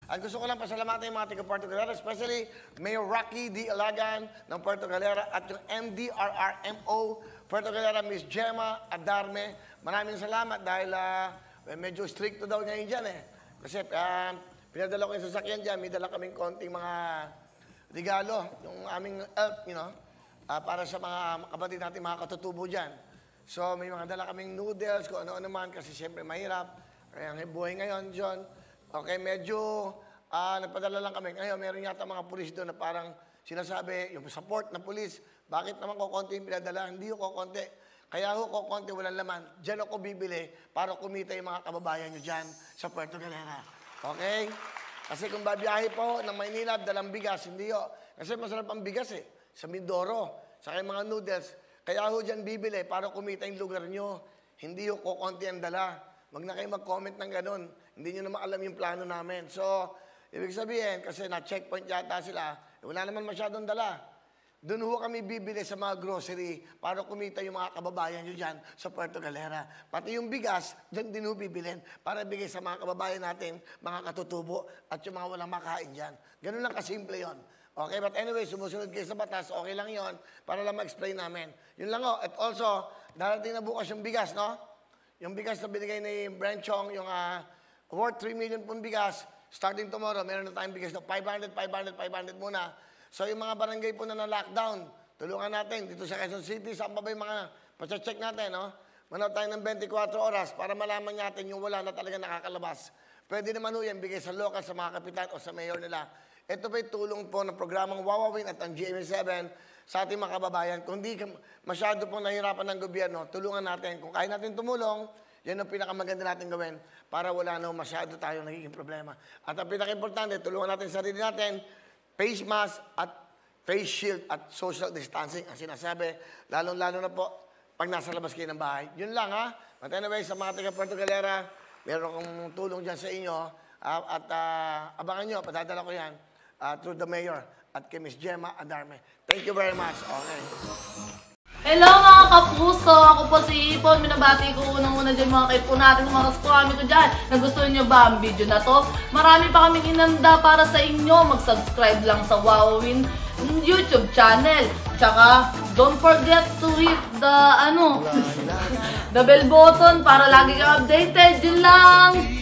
At gusto ko lang pasalamatan yung mga taga Puerto Galera, especially Mayor Rocky D. Alagan ng Puerto Galera at yung MDRRMO Puerto Galera, Miss Gemma Adarme. Maraming salamat dahil medyo stricto daw ngayon dyan eh. Kasi pinadala ko yung sasakyan dyan, may dala kaming konting mga regalo, yung aming elf, para sa mga kapatid natin, mga katutubo dyan. So, may mga dala kaming noodles, kung ano-ano man, kasi siyempre mahirap. Kaya buhay ngayon, John. Okay, medyo nagpadala lang kami. Ngayon, meron yata mga pulis doon na parang sinasabi, yung support na pulis, bakit naman kukonti yung pinadala? Hindi yung kukonti. Kaya kukonti, walang laman. Diyan ako bibili para kumita yung mga kababayan nyo dyan sa Puerto Galera. Okay? Kasi kung babiyahe po ng Maynila, dalang bigas, hindi ho. Kasi masarap ang bigas eh. Sa Mindoro, sa kayong mga noodles. Kaya ho dyan bibili para kumita yung lugar nyo. Hindi ho kukonti ang dala. Wag na kayo mag-comment ng ganun. Hindi nyo naman alam yung plano namin. So, ibig sabihin, kasi na-checkpoint yata sila, wala naman masyadong dala. Doon ho kami bibili sa mga grocery para kumita yung mga kababayan nyo dyan sa Puerto Galera. Pati yung bigas, dyan din ho bibilin para bigay sa mga kababayan natin, mga katutubo at yung mga walang makain dyan. Ganun lang kasimple yon. Okay, but anyway, sumusunod kayo sa batas, okay lang yon para lang ma-explain namin. Yun lang ho. At also, darating na bukas yung bigas, no? Yung bigas na binigay ni Branchong, yung worth 3 million pong bigas, starting tomorrow, meron na tayong bigas na 500 muna. So yung mga barangay po na na-lockdown, tulungan natin dito sa Quezon City, saan pa ba yung mga pacheck natin, no? Manood tayo ng 24 oras para malaman natin yung wala na talaga nakakalabas. Pwede naman ho yan, bigay sa local, sa mga kapitan o sa mayor nila. Ito ba'y tulong po ng programang Wawawin at ang GMA7 sa ating mga kababayan. Kung di masyado pong nahirapan ng gobyerno, tulungan natin. Kung kaya natin tumulong, yan ang pinakamaganda natin gawin para wala na masyado tayong nagiging problema. At ang pinaka-importante, tulungan natin sarili natin, face mask at face shield at social distancing ang sinasabi, lalong-lalo na po pag nasa labas kayo ng bahay. Yun lang ha. But anyway, sa mga taga Puerto Galera, meron akong tulong dyan sa inyo at abangan nyo, patadala ko yan through the mayor at kay Miss Gemma Adarme. Thank you very much. Okay. Hello mga kapuso! Ako po si Ipon. Minabati ko unang-una dyan mga kaipo natin, mga kaskwami ko dyan. Nagustuhan nyo ba ang video na to? Marami pa kaming inanda para sa inyo. Mag-subscribe lang sa Wawawin YouTube channel. Tsaka, don't forget to hit the, the bell button para lagi ka updated. Yun lang!